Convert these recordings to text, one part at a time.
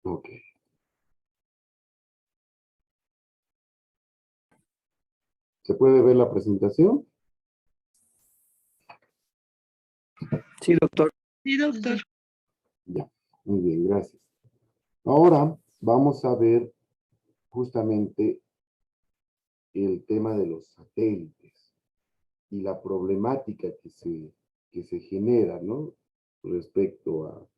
Ok. ¿Se puede ver la presentación? Sí, doctor. Sí, doctor. Ya, muy bien, gracias. Ahora vamos a ver justamente el tema de los satélites y la problemática que se genera, ¿no? Respecto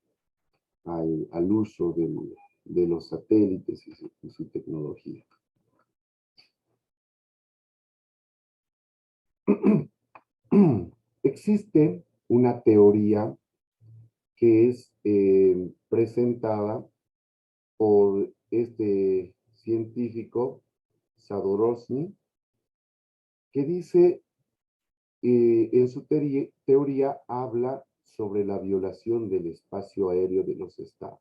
al uso de los satélites y su tecnología. Existe una teoría que es presentada por este científico, Zadorozny, que dice, en su teoría habla sobre la violación del espacio aéreo de los estados.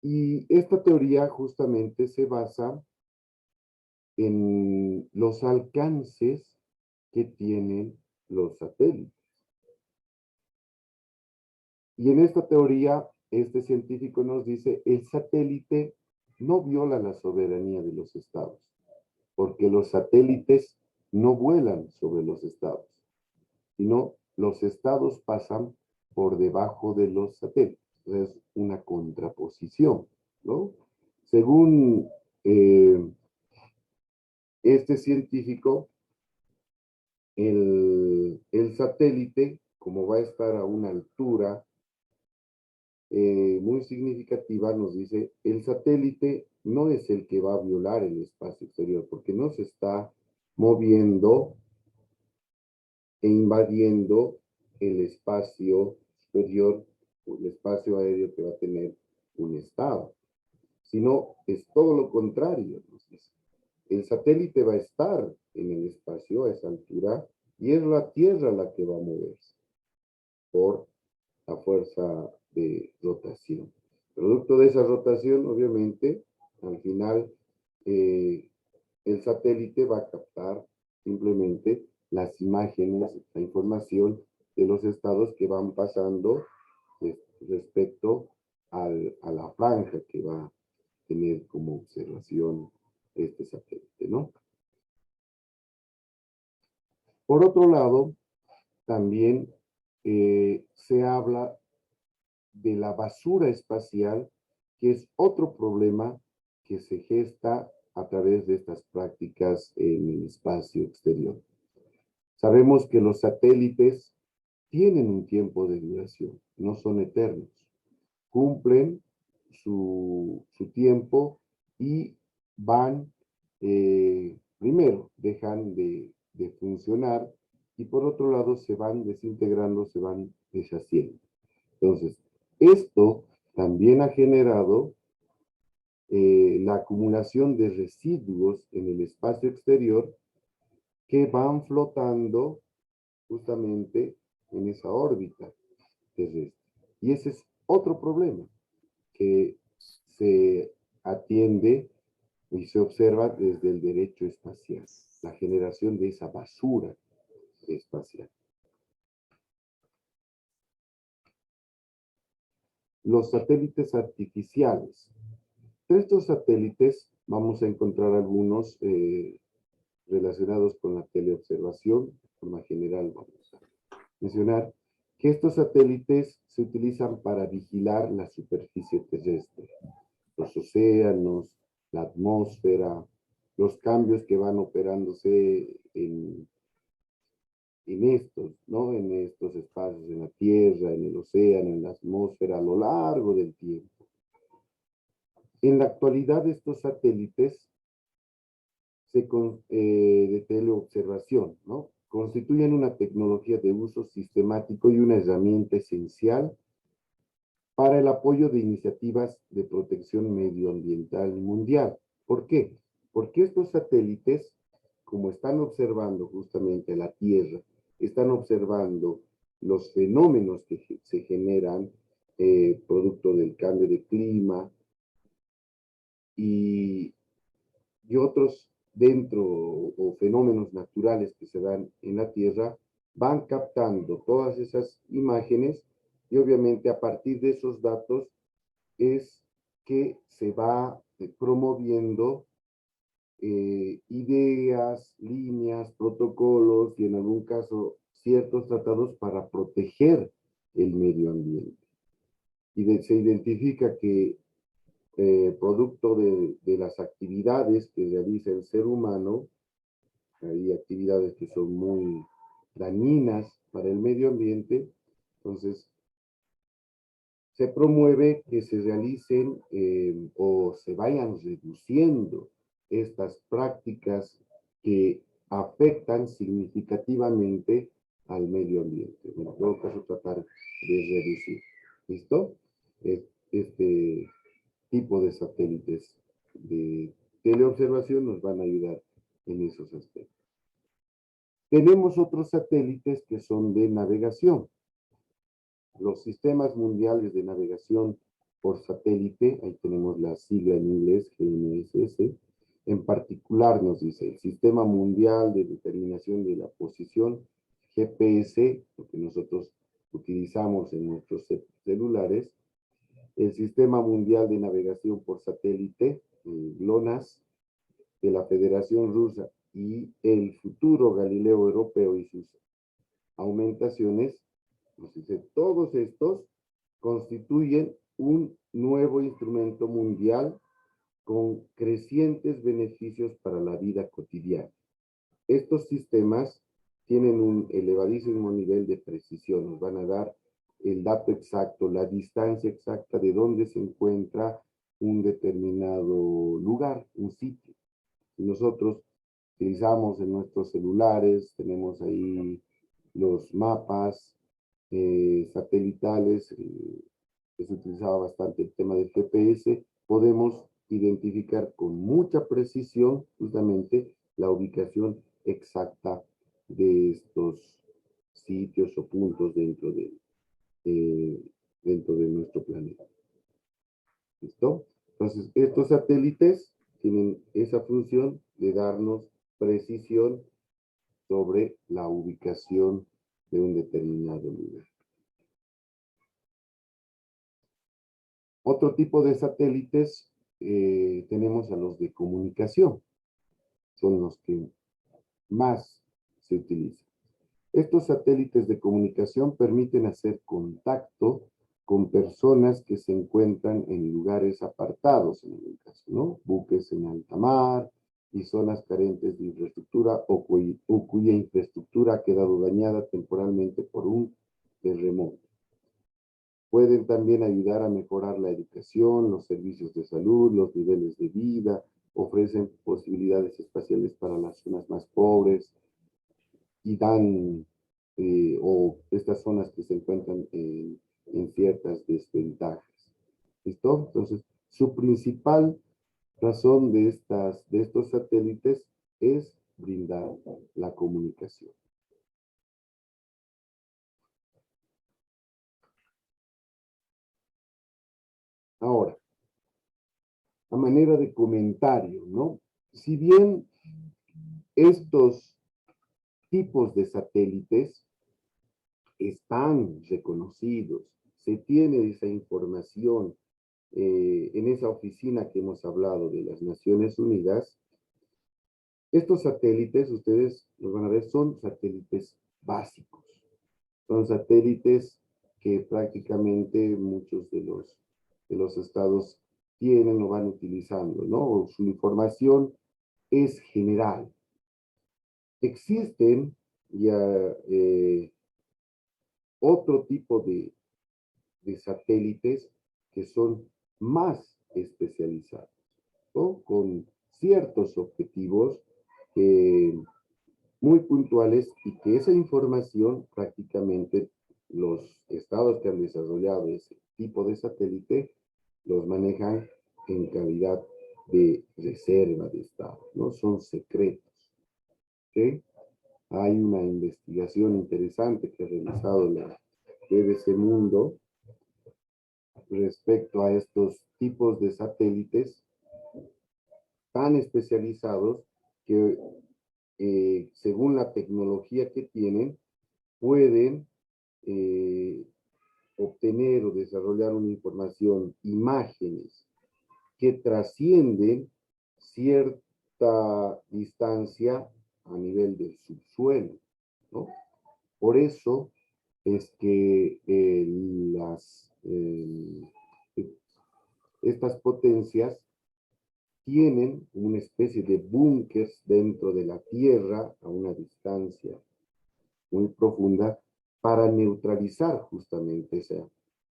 Y esta teoría justamente se basa en los alcances que tienen los satélites. Y en esta teoría, este científico nos dice, el satélite no viola la soberanía de los estados, porque los satélites no vuelan sobre los estados, sino los estados pasan por debajo de los satélites. Es una contraposición, ¿no? Según este científico, el satélite, como va a estar a una altura muy significativa, nos dice, el satélite no es el que va a violar el espacio exterior, porque no se está moviendo e invadiendo el espacio superior, o el espacio aéreo que va a tener un estado, sino es todo lo contrario. Nos dice. El satélite va a estar en el espacio a esa altura y es la Tierra la que va a moverse por la fuerza de rotación. Producto de esa rotación, obviamente, al final, el satélite va a captar simplemente las imágenes, la información de los estados que van pasando respecto a la franja que va a tener como observación este satélite, ¿no? Por otro lado, también se habla de la basura espacial, que es otro problema que se gesta a través de estas prácticas en el espacio exterior. Sabemos que los satélites tienen un tiempo de duración, no son eternos. Cumplen su tiempo y van, primero, dejan de funcionar y por otro lado se van desintegrando, se van deshaciendo. Entonces, esto también ha generado la acumulación de residuos en el espacio exterior que van flotando justamente en esa órbita terrestre. Y ese es otro problema que se atiende y se observa desde el derecho espacial, la generación de esa basura espacial. Los satélites artificiales. De estos satélites vamos a encontrar algunos relacionados con la teleobservación. De forma general vamos a mencionar que estos satélites se utilizan para vigilar la superficie terrestre, los océanos, la atmósfera, los cambios que van operándose en estos, ¿no? En estos espacios, en la Tierra, en el océano, en la atmósfera, a lo largo del tiempo. En la actualidad, estos satélites de teleobservación, ¿no? Constituyen una tecnología de uso sistemático y una herramienta esencial para el apoyo de iniciativas de protección medioambiental mundial. ¿Por qué? Porque estos satélites, como están observando justamente la Tierra, están observando los fenómenos que se generan producto del cambio de clima y otros dentro o fenómenos naturales que se dan en la Tierra, van captando todas esas imágenes y obviamente a partir de esos datos es que se va promoviendo ideas, líneas, protocolos y en algún caso ciertos tratados para proteger el medio ambiente. Y se identifica que producto de las actividades que realiza el ser humano, hay actividades que son muy dañinas para el medio ambiente, entonces se promueve que se realicen o se vayan reduciendo estas prácticas que afectan significativamente al medio ambiente. En todo caso, tratar de reducir. ¿Listo? Este tipo de satélites de teleobservación nos van a ayudar en esos aspectos. Tenemos otros satélites que son de navegación. Los sistemas mundiales de navegación por satélite, ahí tenemos la sigla en inglés, GNSS, en particular nos dice el Sistema Mundial de Determinación de la Posición, GPS, lo que nosotros utilizamos en nuestros celulares, el Sistema Mundial de Navegación por Satélite, GLONASS, de la Federación Rusa, y el futuro Galileo Europeo y sus aumentaciones, nos dice, todos estos constituyen un nuevo instrumento mundial con crecientes beneficios para la vida cotidiana. Estos sistemas tienen un elevadísimo nivel de precisión, nos van a dar el dato exacto, la distancia exacta de dónde se encuentra un determinado lugar, un sitio. Y nosotros utilizamos en nuestros celulares, tenemos ahí los mapas satelitales, que se utilizaba bastante el tema del GPS, podemos identificar con mucha precisión justamente la ubicación exacta de estos sitios o puntos dentro de nuestro planeta. ¿Listo? Entonces, estos satélites tienen esa función de darnos precisión sobre la ubicación de un determinado lugar. Otro tipo de satélites, tenemos a los de comunicación. Son los que más se utilizan. Estos satélites de comunicación permiten hacer contacto con personas que se encuentran en lugares apartados, en el caso, ¿no? Buques en alta mar y zonas carentes de infraestructura o cuya infraestructura ha quedado dañada temporalmente por un terremoto. Pueden también ayudar a mejorar la educación, los servicios de salud, los niveles de vida, ofrecen posibilidades espaciales para las zonas más pobres y dan, o estas zonas que se encuentran en ciertas desventajas. ¿Listo? Entonces, su principal razón de estos satélites es brindar la comunicación. Ahora, a manera de comentario, ¿no? Si bien estos tipos de satélites están reconocidos, se tiene esa información en esa oficina que hemos hablado de las Naciones Unidas, estos satélites, ustedes los van a ver, son satélites básicos. Son satélites que prácticamente muchos de los estados tienen o van utilizando, ¿no? Su información es general. Existen ya otro tipo de satélites que son más especializados, ¿no? Con ciertos objetivos muy puntuales y que esa información prácticamente los estados que han desarrollado ese tipo de satélite los manejan en calidad de reserva de estado, ¿no? Son secretos. ¿Okay? Hay una investigación interesante que ha realizado la BBC Mundo respecto a estos tipos de satélites tan especializados que según la tecnología que tienen, pueden obtener obtener o desarrollar una información, imágenes, que trascienden cierta distancia a nivel del subsuelo, ¿no? Por eso es que estas potencias tienen una especie de búnkers dentro de la Tierra a una distancia muy profunda para neutralizar justamente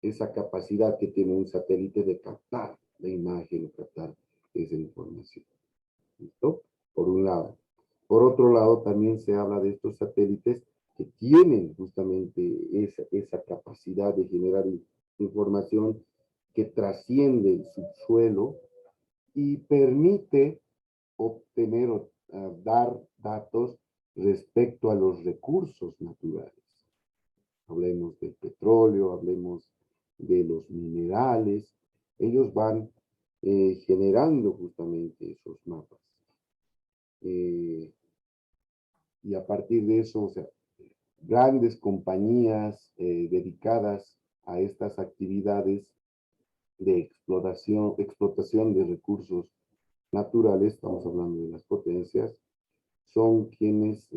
esa capacidad que tiene un satélite de captar la imagen, captar esa información. ¿Listo? Por un lado. Por otro lado, también se habla de estos satélites que tienen justamente esa capacidad de generar información que trasciende el subsuelo y permite obtener o dar datos respecto a los recursos naturales. Hablemos del petróleo, hablemos de los minerales. Ellos van generando justamente esos mapas. Y a partir de eso, o sea, grandes compañías dedicadas a estas actividades de explotación de recursos naturales, estamos hablando de las potencias, son quienes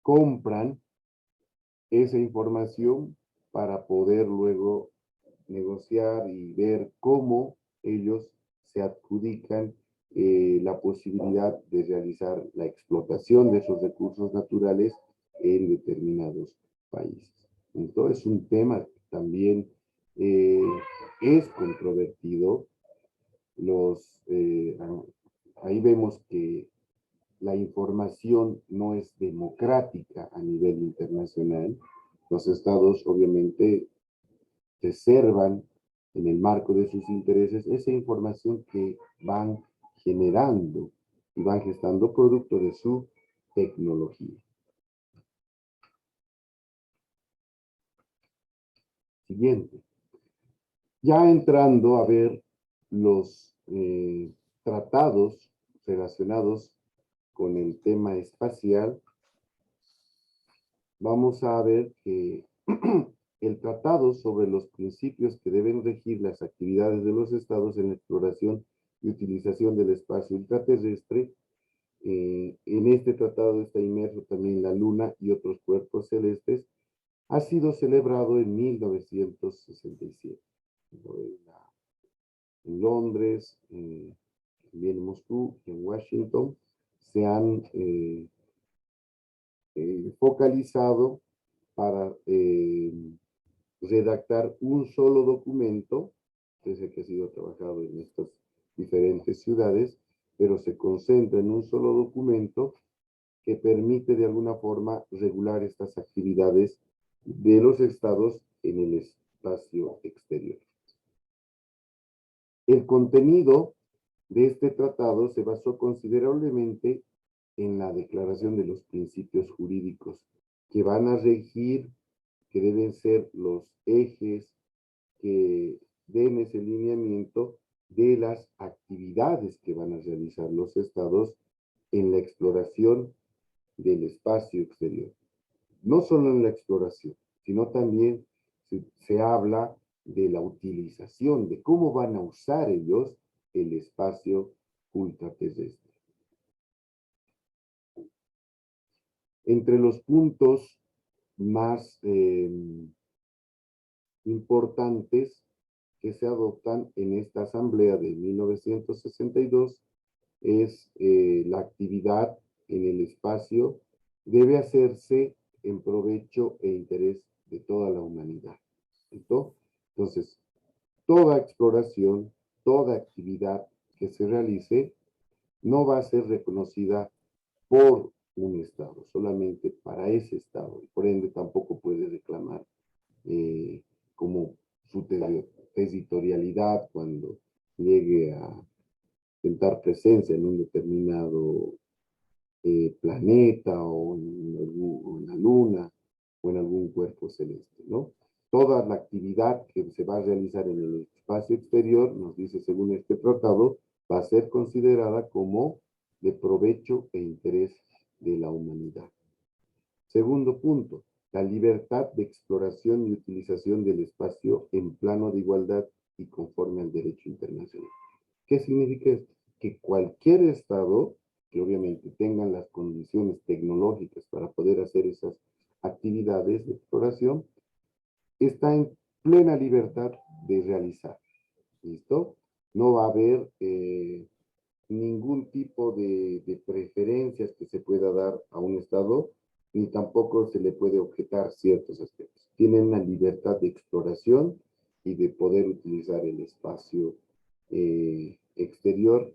compran esa información para poder luego negociar y ver cómo ellos se adjudican la posibilidad de realizar la explotación de esos recursos naturales en determinados países. Entonces es un tema que también es controvertido. Ahí vemos que la información no es democrática a nivel internacional. Los estados obviamente reservan en el marco de sus intereses esa información que van generando y van gestando producto de su tecnología. Siguiente. Ya entrando a ver los tratados relacionados con el tema espacial, vamos a ver que el tratado sobre los principios que deben regir las actividades de los estados en la exploración y utilización del espacio ultraterrestre, en este tratado está inmerso también la Luna y otros cuerpos celestes, ha sido celebrado en 1967. En Londres, también en Moscú y en Washington, se han focalizado para redactar un solo documento, pese a que ha sido trabajado en estas diferentes ciudades, pero se concentra en un solo documento que permite de alguna forma regular estas actividades de los estados en el espacio exterior. El contenido de este tratado se basó considerablemente en la declaración de los principios jurídicos que van a regir, que deben ser los ejes que den ese lineamiento de las actividades que van a realizar los estados en la exploración del espacio exterior. No solo en la exploración, sino también se habla de la utilización, de cómo van a usar ellos el espacio ultraterrestre. Entre los puntos más importantes que se adoptan en esta asamblea de 1962 es la actividad en el espacio debe hacerse en provecho e interés de toda la humanidad. ¿Listo? Entonces, toda exploración, toda actividad que se realice no va a ser reconocida por un Estado, solamente para ese Estado. Y por ende, tampoco puede reclamar como su territorialidad cuando llegue a tentar presencia en un determinado planeta o en la luna o en algún cuerpo celeste, ¿no? Toda la actividad que se va a realizar en el espacio exterior, nos dice según este tratado, va a ser considerada como de provecho e interés de la humanidad. Segundo punto, la libertad de exploración y utilización del espacio en plano de igualdad y conforme al derecho internacional. ¿Qué significa esto? Que cualquier Estado que obviamente tengan las condiciones tecnológicas para poder hacer esas actividades de exploración, está en plena libertad de realizar. ¿Listo? No va a haber ningún tipo de preferencias que se pueda dar a un Estado, ni tampoco se le puede objetar ciertos aspectos. Tienen la libertad de exploración y de poder utilizar el espacio exterior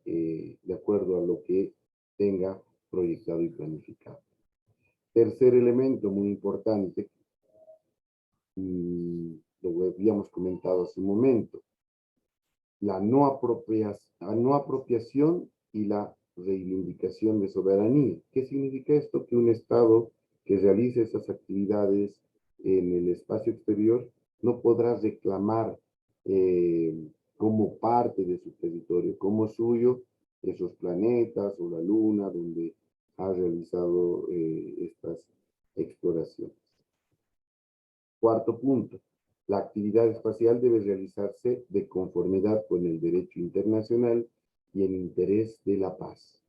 de acuerdo a lo que tenga proyectado y planificado. Tercer elemento muy importante, lo habíamos comentado hace un momento, la no apropiación y la reivindicación de soberanía. ¿Qué significa esto? Que un Estado que realice esas actividades en el espacio exterior no podrá reclamar como parte de su territorio, como suyo, esos planetas o la luna donde ha realizado estas exploraciones. Cuarto punto, la actividad espacial debe realizarse de conformidad con el derecho internacional y en interés de la paz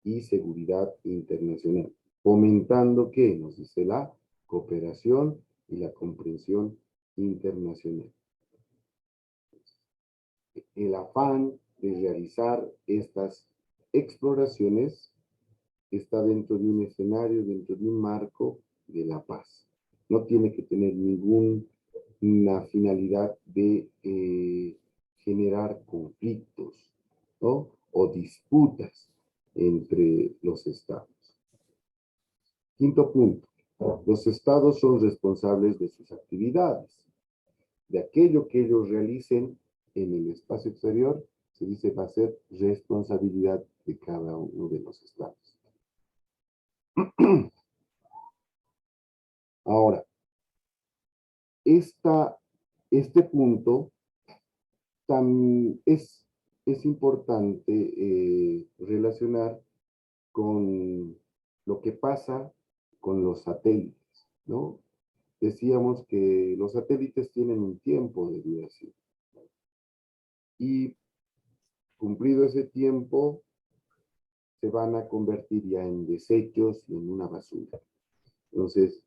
y seguridad internacional, fomentando que, nos dice, la cooperación y la comprensión internacional. El afán de realizar estas exploraciones está dentro de un escenario, dentro de un marco de la paz. No tiene que tener ninguna finalidad de generar conflictos, ¿no? O disputas entre los estados. Quinto punto, los estados son responsables de sus actividades. De aquello que ellos realicen en el espacio exterior, se dice va a ser responsabilidad de cada uno de los estados. Ahora, este punto es importante relacionar con lo que pasa con los satélites, ¿no? Decíamos que los satélites tienen un tiempo de duración y cumplido ese tiempo se van a convertir ya en desechos y en una basura. Entonces,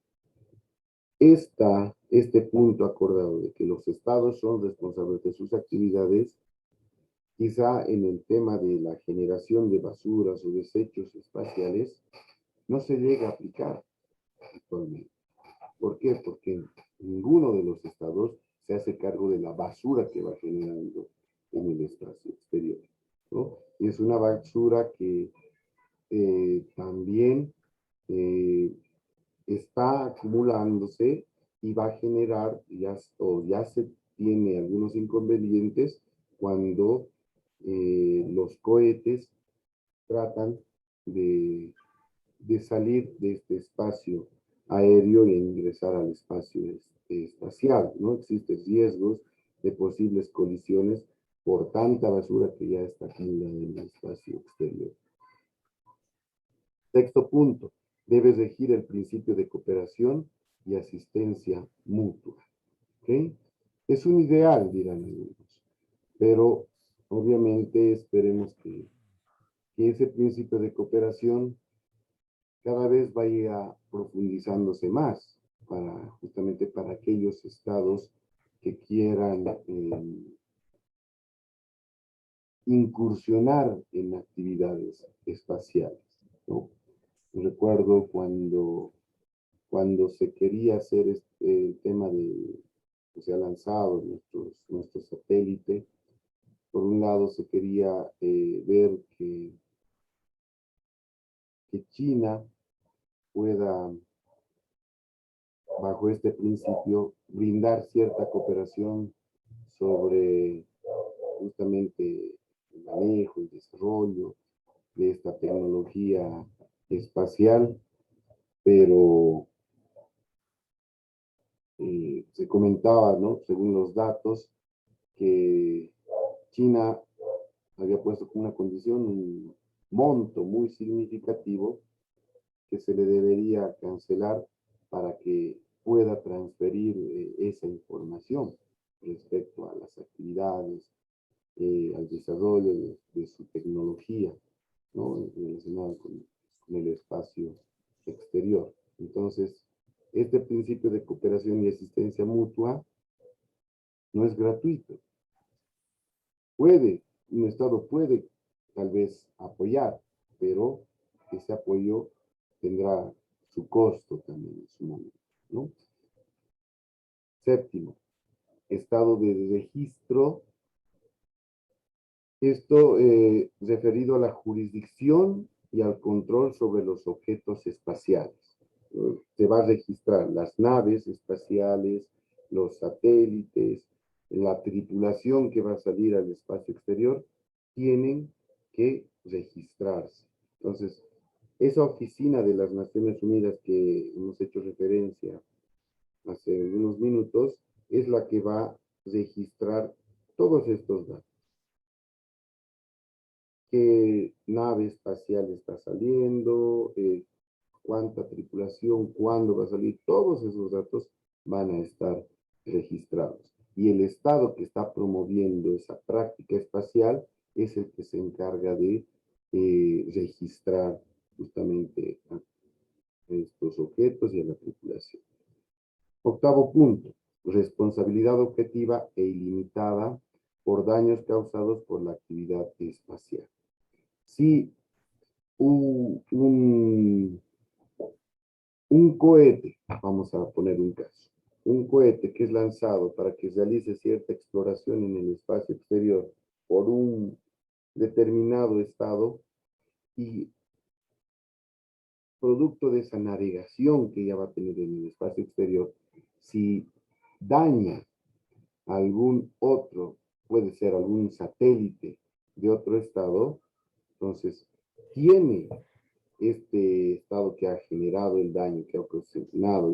este punto acordado de que los estados son responsables de sus actividades, quizá en el tema de la generación de basuras o desechos espaciales, no se llega a aplicar actualmente. ¿Por qué? Porque ninguno de los estados se hace cargo de la basura que va generando en el espacio exterior, ¿no? Y es una basura que también está acumulándose y va a generar, ya se tiene algunos inconvenientes cuando los cohetes tratan de salir de este espacio aéreo e ingresar al espacio espacial, ¿no? Existen riesgos de posibles colisiones por tanta basura que ya está acumulada en el espacio exterior. Sexto punto, debe regir el principio de cooperación y asistencia mutua. ¿Okay? Es un ideal, dirán algunos, pero obviamente esperemos que ese principio de cooperación cada vez vaya profundizándose más justamente para aquellos estados que quieran incursionar en actividades espaciales, ¿no? Recuerdo cuando se quería hacer el tema que se ha lanzado nuestro satélite, por un lado se quería ver que China pueda, bajo este principio, brindar cierta cooperación sobre justamente el manejo, el desarrollo de esta tecnología espacial, pero se comentaba, ¿no? Según los datos, que China había puesto como una condición un monto muy significativo que se le debería cancelar para que pueda transferir esa información respecto a las actividades, al desarrollo de su tecnología, ¿no? Relacionado con el espacio exterior. Entonces, este principio de cooperación y asistencia mutua no es gratuito. Un Estado puede tal vez apoyar, pero ese apoyo tendrá su costo también en su momento, ¿no? Séptimo, estado de registro. Esto referido a la jurisdicción y al control sobre los objetos espaciales. Se va a registrar las naves espaciales, los satélites, la tripulación que va a salir al espacio exterior, tienen que registrarse. Entonces, esa oficina de las Naciones Unidas que hemos hecho referencia hace unos minutos, es la que va a registrar todos estos datos. ¿Qué nave espacial está saliendo? ¿Cuánta tripulación? ¿Cuándo va a salir? Todos esos datos van a estar registrados. Y el Estado que está promoviendo esa práctica espacial es el que se encarga de registrar justamente a estos objetos y a la tripulación. Octavo punto, responsabilidad objetiva e ilimitada por daños causados por la actividad espacial. Si un cohete, vamos a poner un caso, un cohete que es lanzado para que realice cierta exploración en el espacio exterior por un determinado estado y producto de esa navegación que ya va a tener en el espacio exterior, si daña algún otro, puede ser algún satélite de otro estado, entonces tiene este estado que ha generado el daño, que ha ocasionado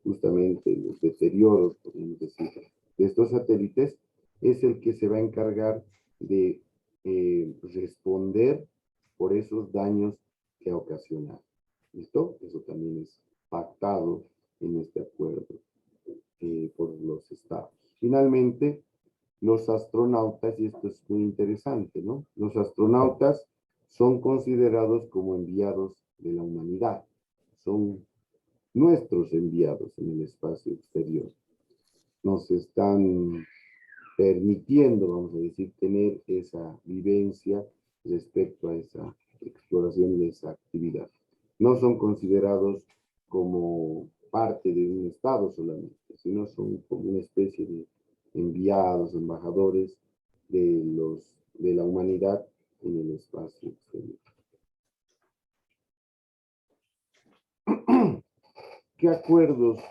justamente los deterioros, podemos decir, de estos satélites, es el que se va a encargar de responder por esos daños que ha ocasionado. ¿Listo? Eso también es pactado en este acuerdo por los estados. Finalmente, los astronautas, y esto es muy interesante, ¿no? Los astronautas son considerados como enviados de la humanidad, son nuestros enviados en el espacio exterior. Nos están permitiendo, vamos a decir, tener esa vivencia respecto a esa exploración y esa actividad. No son considerados como parte de un Estado solamente, sino son como una especie de enviados, embajadores de la humanidad en el espacio exterior. ¿Qué acuerdos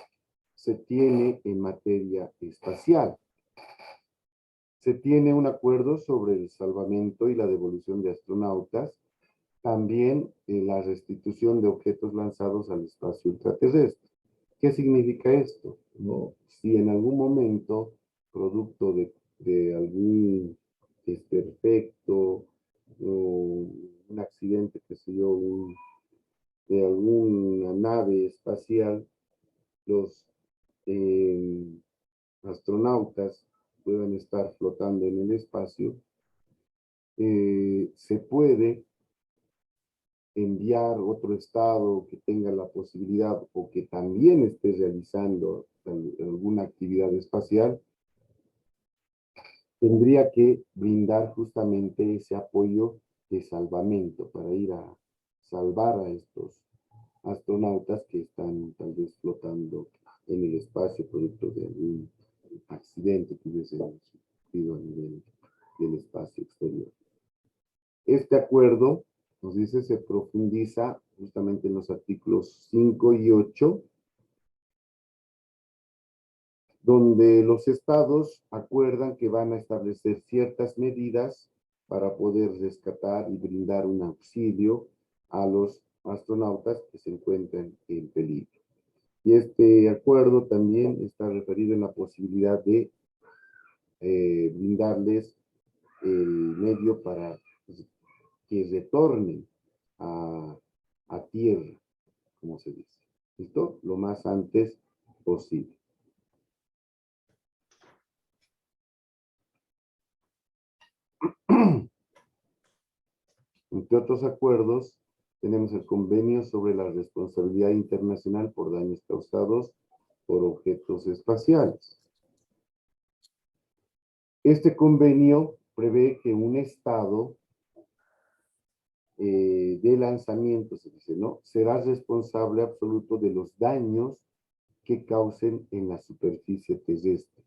se tiene en materia espacial? Se tiene un acuerdo sobre el salvamento y la devolución de astronautas, también la restitución de objetos lanzados al espacio ultraterrestre. ¿Qué significa esto? ¿No? Si en algún momento, producto de algún desperfecto o un accidente, qué sé yo, de alguna nave espacial, los astronautas puedan estar flotando en el espacio, se puede enviar otro estado que tenga la posibilidad o que también esté realizando alguna actividad espacial, tendría que brindar justamente ese apoyo de salvamento para ir a salvar a estos astronautas que están tal vez flotando en el espacio producto de algún accidente que hubiese sufrido a nivel del espacio exterior. Este acuerdo, nos dice, se profundiza justamente en los artículos 5 y 8, donde los estados acuerdan que van a establecer ciertas medidas para poder rescatar y brindar un auxilio a los astronautas que se encuentran en peligro. Y este acuerdo también está referido en la posibilidad de brindarles el medio para que retornen a tierra, como se dice. ¿Listo? Lo más antes posible. Entre otros acuerdos, tenemos el convenio sobre la responsabilidad internacional por daños causados por objetos espaciales. Este convenio prevé que un Estado de lanzamiento, se dice, ¿no?, será responsable absoluto de los daños que causen en la superficie terrestre,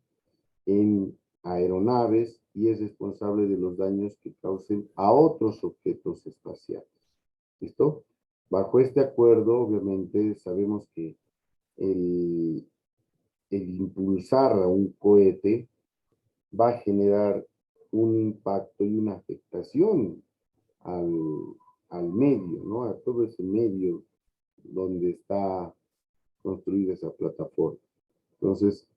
en aeronaves, y es responsable de los daños que causen a otros objetos espaciales. ¿Listo? Bajo este acuerdo, obviamente, sabemos que el impulsar a un cohete va a generar un impacto y una afectación al medio, ¿no? A todo ese medio donde está construida esa plataforma. Entonces,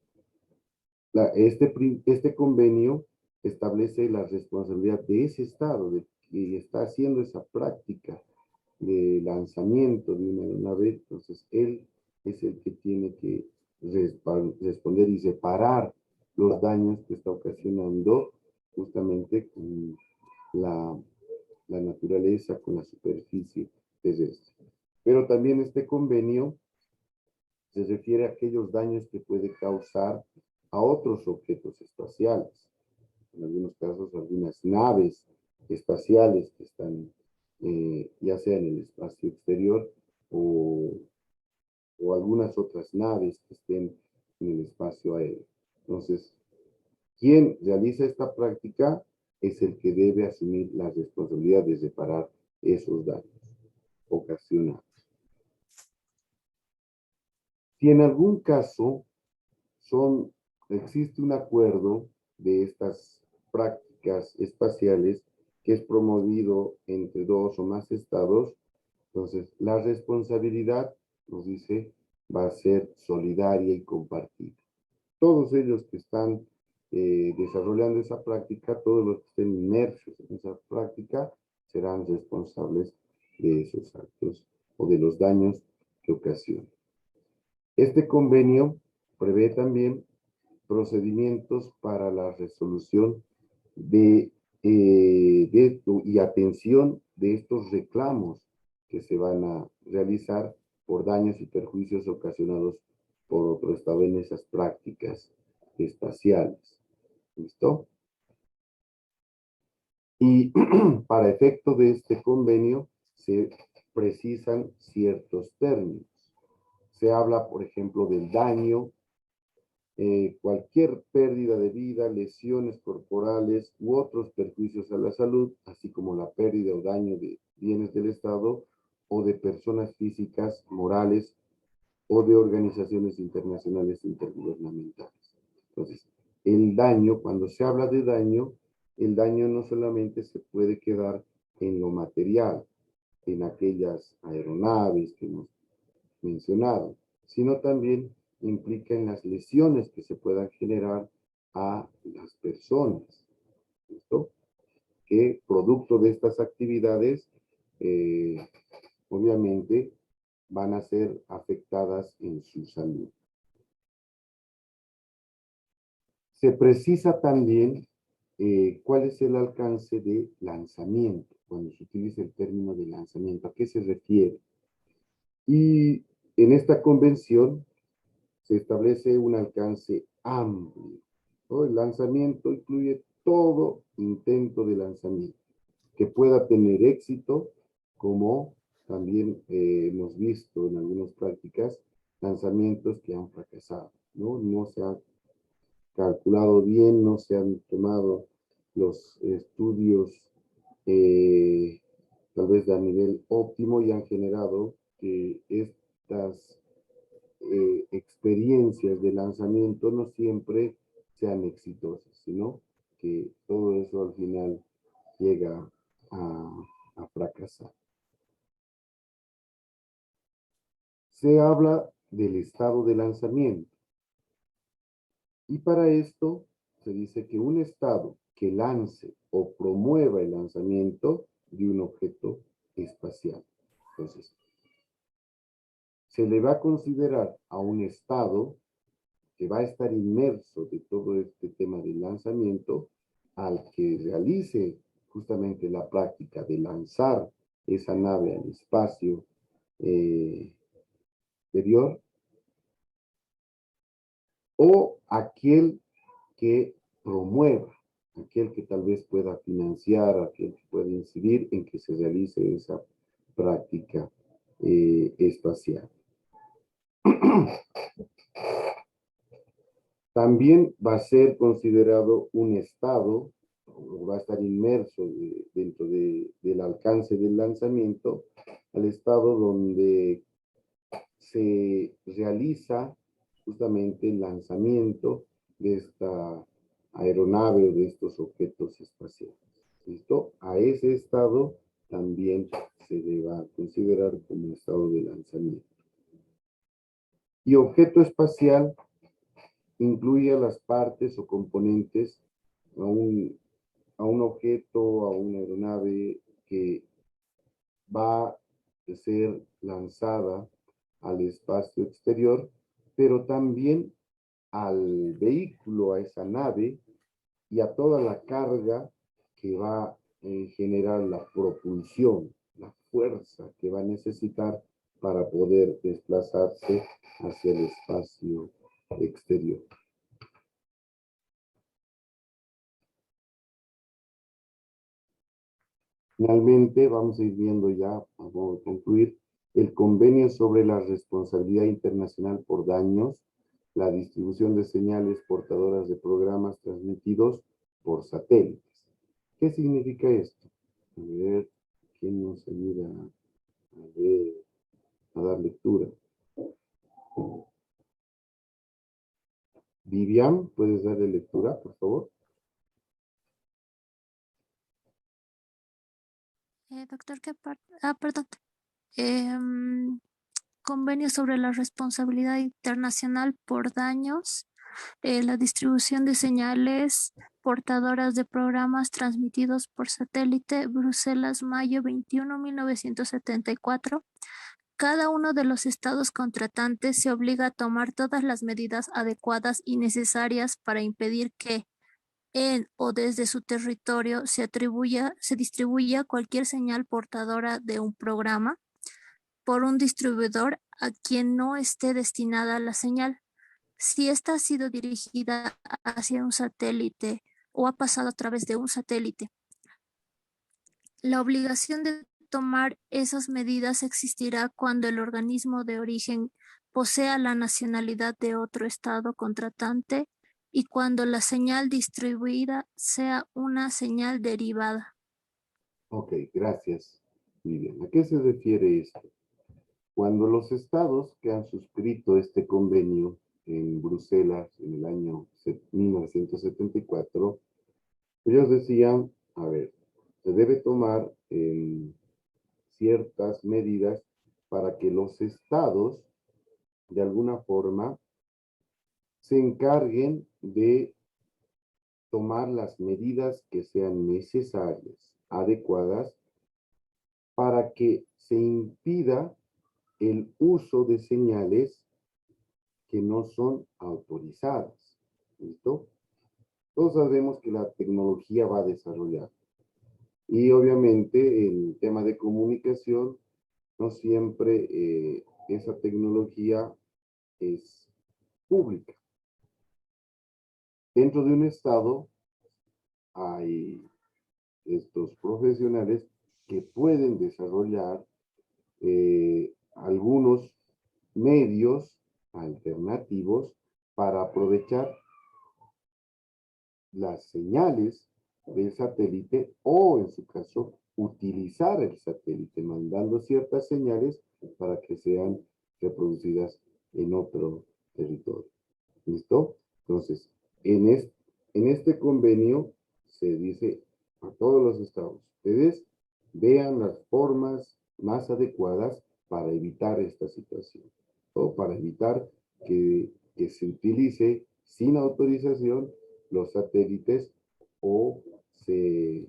este convenio establece la responsabilidad de ese Estado, de que está haciendo esa práctica de lanzamiento de una aeronave. Entonces, él es el que tiene que responder y separar los daños que está ocasionando justamente con la naturaleza, con la superficie terrestre. Pero también este convenio se refiere a aquellos daños que puede causar a otros objetos espaciales. En algunos casos, algunas naves espaciales que están ya sea en el espacio exterior o algunas otras naves que estén en el espacio aéreo. Entonces, quien realiza esta práctica es el que debe asumir la responsabilidad de reparar esos daños ocasionados. Si en algún caso existe un acuerdo de estas prácticas espaciales que es promovido entre dos o más estados, entonces la responsabilidad, nos dice, va a ser solidaria y compartida. Todos ellos que están desarrollando esa práctica, todos los que estén inmersos en esa práctica, serán responsables de esos actos o de los daños que ocasionan. Este convenio prevé también procedimientos para la resolución y atención de estos reclamos que se van a realizar por daños y perjuicios ocasionados por otro Estado en esas prácticas espaciales. ¿Listo? Y para efecto de este convenio se precisan ciertos términos. Se habla, por ejemplo, del daño, cualquier pérdida de vida, lesiones corporales u otros perjuicios a la salud, así como la pérdida o daño de bienes del Estado o de personas físicas, morales o de organizaciones internacionales intergubernamentales. Entonces, el daño, cuando se habla de daño, el daño no solamente se puede quedar en lo material, en aquellas aeronaves que hemos mencionado, sino también implica en las lesiones que se puedan generar a las personas, ¿listo? Que producto de estas actividades, obviamente, van a ser afectadas en su salud. Se precisa también cuál es el alcance de lanzamiento, cuando se utiliza el término de lanzamiento, ¿a qué se refiere? Y en esta convención se establece un alcance amplio, ¿no? El lanzamiento incluye todo intento de lanzamiento que pueda tener éxito, como también hemos visto en algunas prácticas, lanzamientos que han fracasado, ¿no? No se ha calculado bien, no se han tomado los estudios tal vez a nivel óptimo y han generado que estas experiencias de lanzamiento no siempre sean exitosas, sino que todo eso al final llega a fracasar. Se habla del estado de lanzamiento y para esto se dice que un estado que lance o promueva el lanzamiento de un objeto espacial. Entonces, se le va a considerar a un estado que va a estar inmerso de todo este tema del lanzamiento, al que realice justamente la práctica de lanzar esa nave al espacio exterior, o aquel que promueva, aquel que tal vez pueda financiar, aquel que pueda incidir en que se realice esa práctica espacial. También va a ser considerado un estado, o va a estar inmerso dentro del alcance del lanzamiento, al estado donde se realiza justamente el lanzamiento de esta aeronave o de estos objetos espaciales. ¿Listo? A ese estado también se le va a considerar como estado de lanzamiento. Y objeto espacial incluye las partes o componentes a un objeto, a una aeronave que va a ser lanzada al espacio exterior, pero también al vehículo, a esa nave y a toda la carga que va a generar la propulsión, la fuerza que va a necesitar para poder desplazarse hacia el espacio exterior. Finalmente, vamos a ir viendo ya, vamos a concluir, el convenio sobre la responsabilidad internacional por daños, la distribución de señales portadoras de programas transmitidos por satélites. ¿Qué significa esto? A ver, ¿quién nos ayuda a dar lectura? Vivian, ¿puedes darle lectura, por favor? Doctor, ¿qué parte? Perdón. Convenio sobre la responsabilidad internacional por daños, la distribución de señales portadoras de programas transmitidos por satélite, Bruselas, mayo 21, 1974. Cada uno de los estados contratantes se obliga a tomar todas las medidas adecuadas y necesarias para impedir que en o desde su territorio se distribuya cualquier señal portadora de un programa por un distribuidor a quien no esté destinada la señal. Si ésta ha sido dirigida hacia un satélite o ha pasado a través de un satélite, la obligación de tomar esas medidas existirá cuando el organismo de origen posea la nacionalidad de otro estado contratante y cuando la señal distribuida sea una señal derivada. Ok, gracias, Vivian. ¿A qué se refiere esto? Cuando los estados que han suscrito este convenio en Bruselas en el año 1974, ellos decían, a ver, se debe tomar ciertas medidas para que los estados, de alguna forma, se encarguen de tomar las medidas que sean necesarias, adecuadas, para que se impida el uso de señales que no son autorizadas. ¿Listo? Todos sabemos que la tecnología va a desarrollar. Y obviamente el tema de comunicación, no siempre esa tecnología es pública. Dentro de un estado hay estos profesionales que pueden desarrollar algunos medios alternativos para aprovechar las señales del satélite o, en su caso, utilizar el satélite mandando ciertas señales para que sean reproducidas en otro territorio. ¿Listo? Entonces, en este convenio se dice a todos los estados, ustedes vean las formas más adecuadas para evitar esta situación, o para evitar que se utilice sin autorización los satélites o se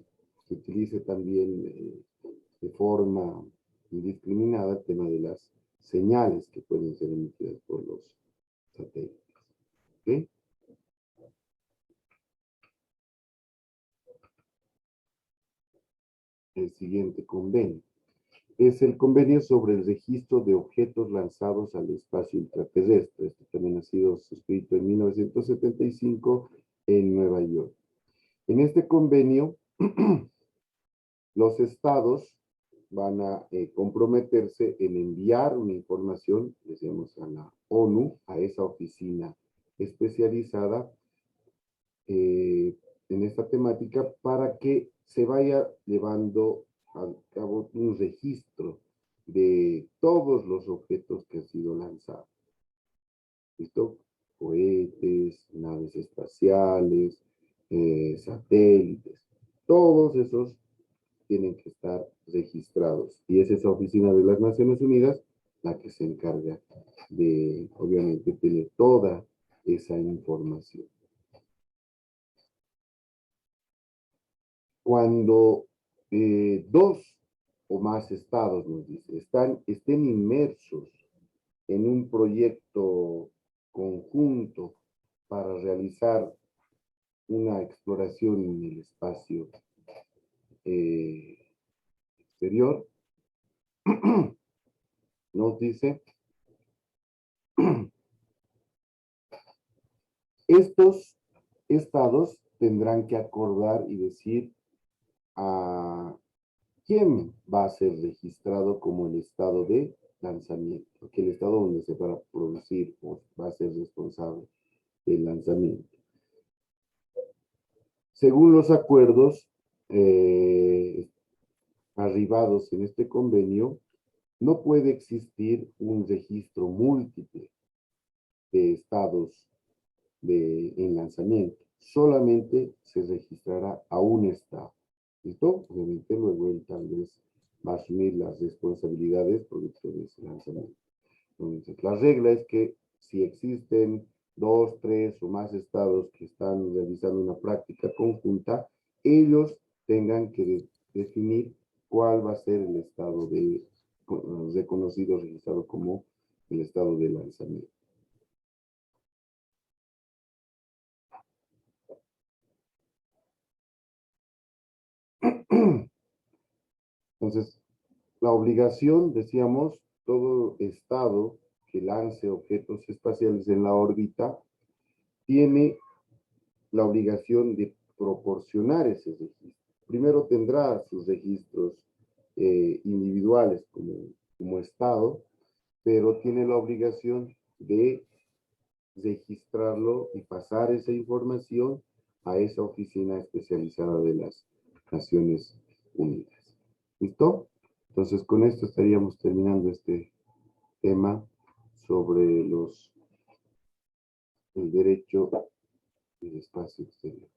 utilice también de forma indiscriminada el tema de las señales que pueden ser emitidas por los satélites. ¿Ok? El siguiente convenio es el convenio sobre el registro de objetos lanzados al espacio intraterrestre. Este también ha sido suscrito en 1975 en Nueva York. En este convenio, los estados van a comprometerse en enviar una información, decíamos, a la ONU, a esa oficina especializada en esta temática, para que se vaya llevando a cabo un registro de todos los objetos que han sido lanzados. ¿Listo? Cohetes, naves espaciales, satélites, todos esos tienen que estar registrados. Y es esa oficina de las Naciones Unidas la que se encarga de, obviamente, tener toda esa información. Cuando dos o más estados, nos dice, estén inmersos en un proyecto conjunto para realizar una exploración en el espacio exterior, nos dice, estos estados tendrán que acordar y decir a quién va a ser registrado como el estado de lanzamiento, que el estado donde se va a producir o va a ser responsable del lanzamiento. Según los acuerdos arribados en este convenio, no puede existir un registro múltiple de estados en lanzamiento. Solamente se registrará a un estado. ¿Listo? Obviamente luego él tal vez va a asumir las responsabilidades producto de ese lanzamiento. Entonces, la regla es que si existen 2, 3 o más estados que están realizando una práctica conjunta, ellos tengan que definir cuál va a ser el estado reconocido, registrado como el estado de lanzamiento. Entonces, la obligación, decíamos, todo estado que lance objetos espaciales en la órbita tiene la obligación de proporcionar ese registro. Primero tendrá sus registros individuales como estado, pero tiene la obligación de registrarlo y pasar esa información a esa oficina especializada de las Naciones Unidas. ¿Listo? Entonces, con esto estaríamos terminando este tema sobre el derecho del espacio exterior.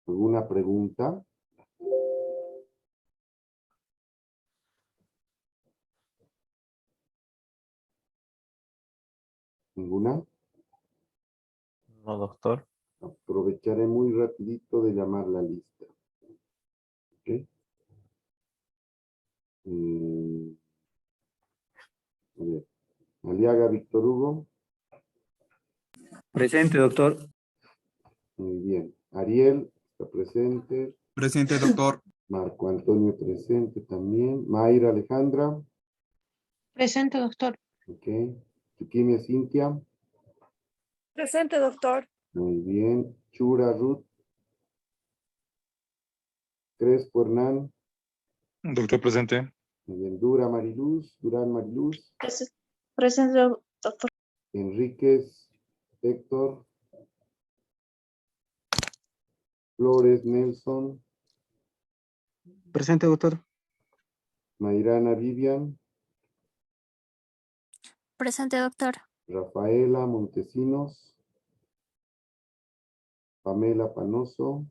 ¿Alguna pregunta? ¿Ninguna? No, doctor. Aprovecharé muy rapidito de llamar la lista. ¿Ok? A ver. Aliaga Víctor Hugo. Presente, doctor. Muy bien. Ariel está presente. Presente, doctor. Marco Antonio presente también. Mayra Alejandra. Presente, doctor. Ok. Chuquimia Cintia. Presente, doctor. Muy bien. Chura Ruth. Crespo Hernán. Doctor presente. Muy bien. Durán Mariluz. Presente, doctor. Enríquez Héctor. Flores Nelson. Presente, doctor. Mayrana Vivian. Presente, doctor. Rafaela Montesinos. Pamela Panoso.